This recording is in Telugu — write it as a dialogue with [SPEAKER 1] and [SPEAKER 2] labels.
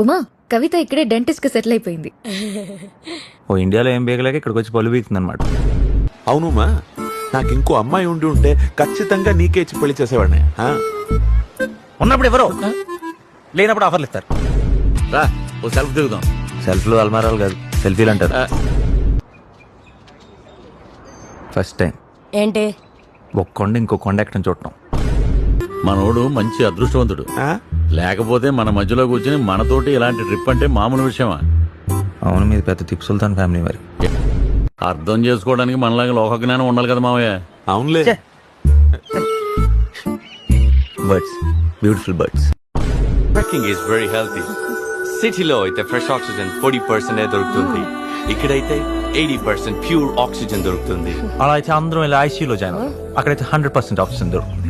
[SPEAKER 1] ఉమా, కవిత ఇక్కడే డెంటిస్ట్ కి సెటిల్ అయిపోయింది.
[SPEAKER 2] ఓ ఇండియాలో ఏం బేగలేక ఇక్కడికి వచ్చి పళ్ళు బీగుతుంది అనమాట.
[SPEAKER 3] అవునుమా, నాకు ఇంకో అమ్మాయి ఉండి ఉంటే ఖచ్చితంగా నీకే ఇచ్చి పెళ్లి చేసేవాడిని.
[SPEAKER 2] ఉన్నప్పుడు ఎవరో లేనప్పుడు ఆఫర్లు ఇస్తారు.
[SPEAKER 4] రా ఓ సెల్ఫ్ దిగుదాం.
[SPEAKER 2] సెల్ఫ్లు అల్మారాలు కాదు, సెల్ఫీలు అంటారు. ఫస్ట్ టైం
[SPEAKER 5] ఏంటి
[SPEAKER 2] ఒక కొండ ఇంకో కొండ ఎక్కడం చూడటం.
[SPEAKER 4] మనోడు మంచి అదృష్టవంతుడు. లేకపోతే మన మధ్యలో కూర్చుని మనతోటి ఇలాంటి ట్రిప్ అంటే మామూలు విషయమా?
[SPEAKER 2] అవును, మీది పెద్ద తిప్పు సుల్తాన్ ఫ్యామిలీ మరి.
[SPEAKER 4] అర్థం చేసుకోవడానికి మనలాగా లోక జ్ఞానం ఉండాలి కదా మావయ్య.
[SPEAKER 3] అవునులే.
[SPEAKER 2] Birds, beautiful birds.
[SPEAKER 6] Trekking is very healthy. సిటీలో అయితే ఫ్రెష్ ఆక్సిజన్ 40% దొరుకుతుంది, ఇక్కడైతే 80% ప్యూర్ ఆక్సిజన్ దొరుకుతుంది.
[SPEAKER 2] అలా అయితే అందరం ఇలా ఐసీయూలో జాయిన్ అవుతాం. అక్కడైతే 100% ఆక్సిజన్ దొరుకుతుంది.